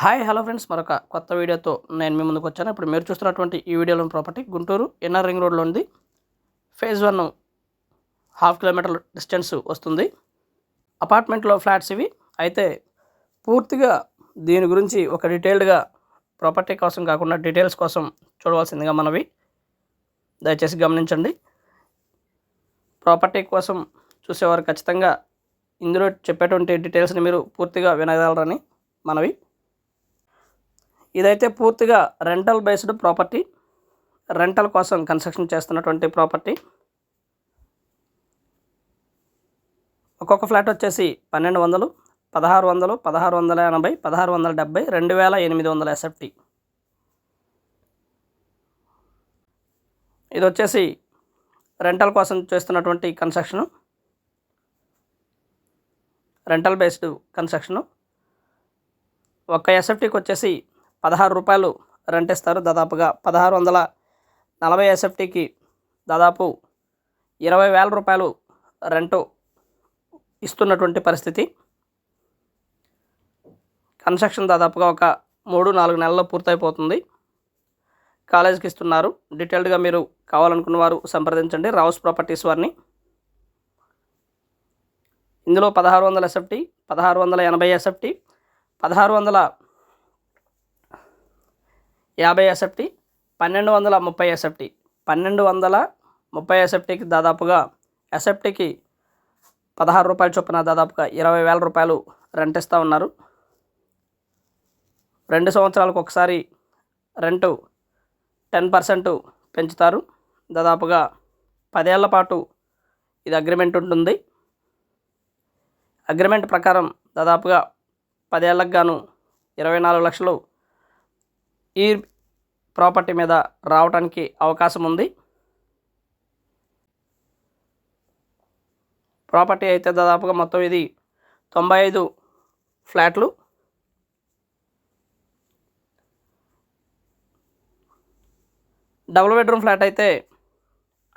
Hi hello friends, మరొక కొత్త వీడియోతో నేను మీ ముందుకు వచ్చాను. ఇప్పుడు మీరు చూస్తున్నటువంటి ఈ వీడియోలోని ప్రాపర్టీ గుంటూరు ఇన్నర్ రింగ్ రోడ్లో ఉంది. ఫేజ్ 1 హాఫ్ కిలోమీటర్ డిస్టెన్స్ వస్తుంది. అపార్ట్మెంట్లో ఫ్లాట్స్ ఇవి. అయితే పూర్తిగా దీని గురించి ఒక డీటెయిల్డ్గా ప్రాపర్టీ కోసం కాకుండా డీటెయిల్స్ కోసం చూడవలసిందిగా మనవి. దయచేసి గమనించండి. ప్రాపర్టీ కోసం చూసేవారు ఖచ్చితంగా ఇందులో చెప్పేటువంటి డీటెయిల్స్ని మీరు పూర్తిగా వినగలరని మనవి. ఇదైతే పూర్తిగా రెంటల్ బేస్డ్ ప్రాపర్టీ. రెంటల్ కోసం కన్స్ట్రక్షన్ చేస్తున్నటువంటి ప్రాపర్టీ. ఒక్కొక్క ఫ్లాట్ వచ్చేసి 1200, 1600, 1680, 1670, 2800 ఎస్ఎఫ్టీ. ఇది వచ్చేసి రెంటల్ కోసం చేస్తున్నటువంటి కన్స్ట్రక్షను. Rental based construction. ఒక్క ఎస్ఎఫ్టీకి వచ్చేసి 16 రూపాయలు రెంట్ ఇస్తారు. దాదాపుగా 1640 ఎస్ఎఫ్టీకి దాదాపు 20,000 రూపాయలు రెంటు ఇస్తున్నటువంటి పరిస్థితి. కన్స్ట్రక్షన్ దాదాపుగా ఒక 3-4 నెలల్లో పూర్తయిపోతుంది. కాలేజీకి ఇస్తున్నారు. డీటెయిల్డ్గా మీరు కావాలనుకున్న వారు సంప్రదించండి రావుస్ ప్రాపర్టీస్ వారిని. ఇందులో 1600 ఎస్ఎఫ్టీ, 1680 ఎస్ఎఫ్టీ, 1650 ఎస్ఎఫ్టీ, 1230 ఎస్ఎఫ్టీ. 1230 ఎస్ఎఫ్టీకి దాదాపుగా ఎస్ఎఫ్టీకి 16 రూపాయల చొప్పున దాదాపుగా 20,000 రూపాయలు రెంట్ ఇస్తూ ఉన్నారు. 2 సంవత్సరాలకు ఒకసారి రెంటు 10% పెంచుతారు. దాదాపుగా 10 ఏళ్ల పాటు ఇది అగ్రిమెంట్ ఉంటుంది. అగ్రిమెంట్ ప్రకారం దాదాపుగా 10 ఏళ్ళకు గాను 24 లక్షలు ఈ ప్రాపర్టీ మీద రావడానికి అవకాశం ఉంది. ప్రాపర్టీ అయితే దాదాపుగా మొత్తం ఇది 95 ఫ్లాట్లు. డబుల్ బెడ్రూమ్ ఫ్లాట్ అయితే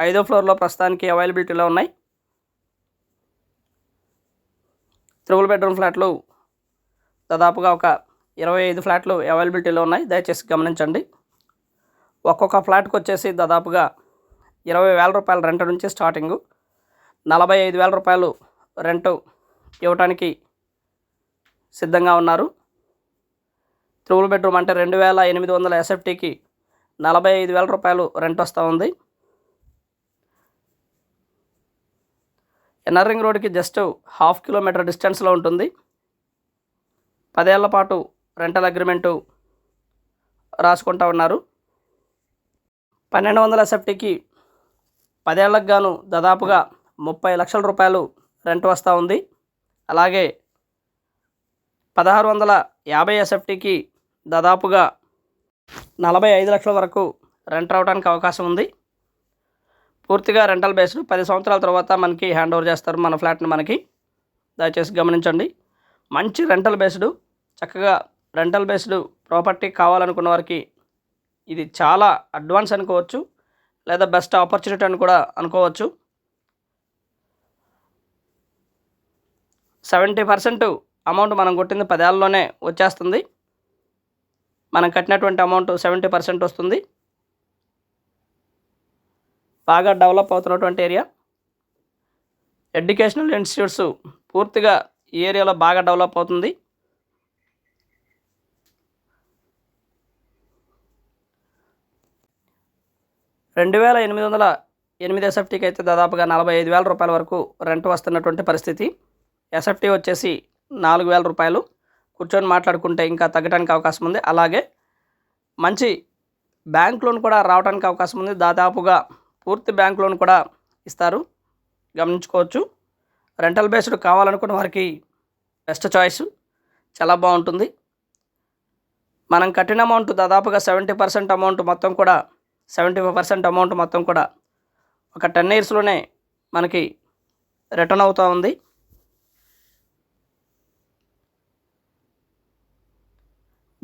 5వ ఫ్లోర్లో ప్రస్తుతానికి అవైలబిలిటీలో ఉన్నాయి. త్రిబుల్ బెడ్రూమ్ ఫ్లాట్లు దాదాపుగా ఒక 25 ఫ్లాట్లు అవైలబిలిటీలో ఉన్నాయి. దయచేసి గమనించండి. ఒక్కొక్క ఫ్లాట్కి వచ్చేసి దాదాపుగా 20,000 రూపాయల రెంట్ నుంచి స్టార్టింగు 45,000 రూపాయలు రెంటు ఇవ్వటానికి సిద్ధంగా ఉన్నారు. త్రిబుల్ బెడ్రూమ్ అంటే 2,800 ఎస్ఎఫ్టీకి 45,000 రూపాయలు రెంట్ వస్తూ ఉంది. ఇన్నర్ రింగ్ రోడ్కి జస్ట్ హాఫ్ కిలోమీటర్ డిస్టెన్స్లో ఉంటుంది. 10 ఏళ్ల పాటు రెంటల్ అగ్రిమెంటు రాసుకుంటా ఉన్నారు. 1200 ఎస్ఎఫ్టీకి 10 ఏళ్లకు గాను దాదాపుగా 30 లక్షల రూపాయలు రెంట్ వస్తూ ఉంది. అలాగే 1650 ఎస్ఎఫ్టీకి దాదాపుగా 45 లక్షల వరకు రెంట్ రావడానికి అవకాశం ఉంది. పూర్తిగా రెంటల్ బేస్డ్. 10 సంవత్సరాల తర్వాత మనకి హ్యాండ్ ఓవర్ చేస్తారు మన ఫ్లాట్ని మనకి. దయచేసి గమనించండి. మంచి రెంటల్ బేస్డ్, చక్కగా రెంటల్ బేస్డ్ ప్రాపర్టీ కావాలనుకున్న వారికి ఇది చాలా అడ్వాన్స్ అనుకోవచ్చు, లేదా బెస్ట్ ఆపర్చునిటీ అని కూడా అనుకోవచ్చు. 70% అమౌంట్ మనం కొట్టింది 10 ఏళ్ళలోనే వచ్చేస్తుంది. మనం కట్టినటువంటి అమౌంట్ 70% వస్తుంది. బాగా డెవలప్ అవుతున్నటువంటి ఏరియా. ఎడ్యుకేషనల్ ఇన్స్టిట్యూట్స్ పూర్తిగా ఈ ఏరియాలో బాగా డెవలప్ అవుతుంది. $2,808 ఎస్ఎఫ్టీకి అయితే దాదాపుగా 45,000 రూపాయల వరకు రెంట్ వస్తున్నటువంటి పరిస్థితి. ఎస్ఎఫ్టీ వచ్చేసి 4,000 రూపాయలు. కూర్చొని మాట్లాడుకుంటే ఇంకా తగ్గడానికి అవకాశం ఉంది. అలాగే మంచి బ్యాంక్ లోన్ కూడా రావడానికి అవకాశం ఉంది. దాదాపుగా పూర్తి బ్యాంక్ లోన్ కూడా ఇస్తారు. గమనించుకోవచ్చు. రెంటల్ బేస్డ్ కావాలనుకున్న వారికి బెస్ట్ చాయిస్. చాలా బాగుంటుంది. మనం కట్టిన అమౌంట్ దాదాపుగా 70% అమౌంట్ మొత్తం కూడా 75% అమౌంట్ మొత్తం కూడా ఒక 10 ఇయర్స్లోనే మనకి రిటర్న్ అవుతూ ఉంది.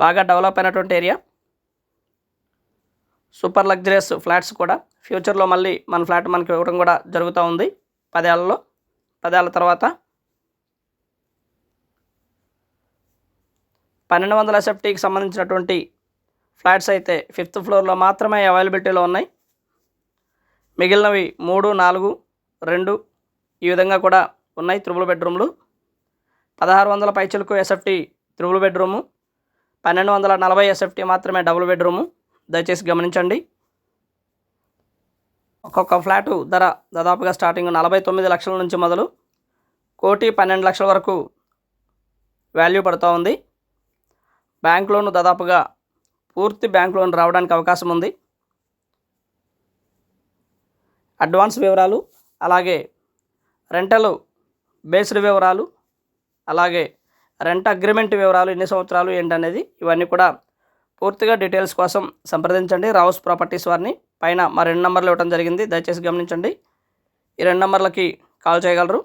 బాగా డెవలప్ అయినటువంటి ఏరియా. సూపర్ లగ్జరియస్ ఫ్లాట్స్ కూడా ఫ్యూచర్లో మళ్ళీ మన ఫ్లాట్ మనకి ఇవ్వడం కూడా జరుగుతూ ఉంది. 10 ఏళ్లలో, 10 ఏళ్ళ తర్వాత. 1200 ఎస్ఎఫ్టీకి సంబంధించినటువంటి ఫ్లాట్స్ అయితే 5th ఫ్లోర్లో మాత్రమే అవైలబిలిటీలో ఉన్నాయి. మిగిలినవి 3, 4, 2 ఈ విధంగా కూడా ఉన్నాయి త్రిబుల్ బెడ్రూమ్లు. 1600 పైచిలకు ఎస్ఎఫ్టీ త్రిబుల్ బెడ్రూము, 1240 ఎస్ఎఫ్టీ మాత్రమే డబుల్ బెడ్రూము. దయచేసి గమనించండి. ఒక్కొక్క ఫ్లాటు ధర దాదాపుగా స్టార్టింగ్ 49 లక్షల నుంచి మొదలు 1,12,00,000 వరకు వాల్యూ పడుతూ ఉంది. బ్యాంక్ లోను దాదాపుగా పూర్తి బ్యాంక్ లోన్ రావడానికి అవకాశం ఉంది. అడ్వాన్స్ వివరాలు, అలాగే రెంటల్ బేస్డ్ వివరాలు, అలాగే రెంట్ అగ్రిమెంట్ వివరాలు, ఎన్ని సంవత్సరాలు ఏంటనేది ఇవన్నీ కూడా పూర్తిగా డీటెయిల్స్ కోసం సంప్రదించండి రావుస్ ప్రాపర్టీస్ వారిని. పైన మా 2 నంబర్లు ఇవ్వడం జరిగింది, దయచేసి గమనించండి. ఈ 2 నంబర్లకి కాల్ చేయగలరు.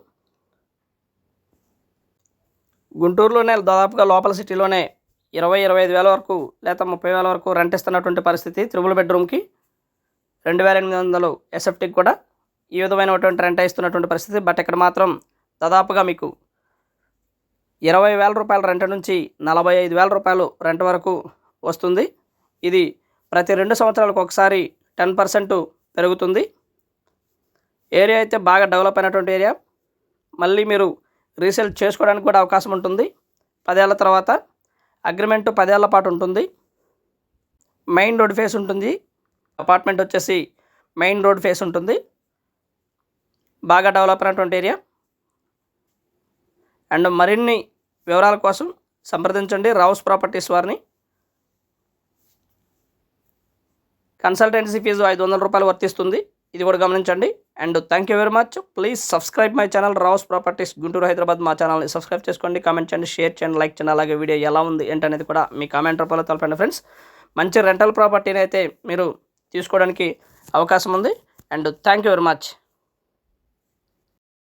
గుంటూరులోనే దాదాపుగా లోపల సిటీలోనే 20-25 వేల వరకు లేదా 30 వేల వరకు రెంట్ ఇస్తున్నటువంటి పరిస్థితి. త్రిబుల్ బెడ్రూమ్కి 2,800 ఎస్ఎఫ్టీకి కూడా ఈ విధమైనటువంటి రెంట్ ఇస్తున్నటువంటి పరిస్థితి. బట్ ఇక్కడ మాత్రం దాదాపుగా మీకు 20,000 రూపాయల రెంట్ నుంచి 45,000 రూపాయలు రెంట్ వరకు వస్తుంది. ఇది ప్రతి 2 సంవత్సరాలకు ఒకసారి 10% పెరుగుతుంది. ఏరియా అయితే బాగా డెవలప్ అయినటువంటి ఏరియా. మళ్ళీ మీరు రీసేల్ చేసుకోవడానికి కూడా అవకాశం ఉంటుంది. 10 ఏళ్ల తర్వాత అగ్రిమెంట్ 10 ఏళ్ల పాటు ఉంటుంది. మెయిన్ రోడ్ ఫేస్ ఉంటుంది. అపార్ట్మెంట్ వచ్చేసి మెయిన్ రోడ్ ఫేస్ ఉంటుంది. బాగా డెవలప్ అయినటువంటి ఏరియా. అండ్ మరిన్ని వివరాల కోసం సంప్రదించండి రావుస్ ప్రాపర్టీస్ వారిని. కన్సల్టెన్సీ ఫీజు 500 రూపాయలు వర్తిస్తుంది, ఇది కూడా గమనించండి. And thank you very much. Please subscribe my channel Rao's properties Guntur Hyderabad. మా ఛానల్ని సబ్స్క్రైబ్ చేసుకోండి, కామెంట్ చేయండి, షేర్ చేయండి, లైక్ చేయండి. అలాగే వీడియో ఎలా ఉంది ఏంటనేది కూడా మీ కామెంట్ రూపంలో తెలపండి ఫ్రెండ్స్. మంచి రెంటల్ ప్రాపర్టీని అయితే మీరు తీసుకోవడానికి అవకాశం ఉంది. And thank you very much.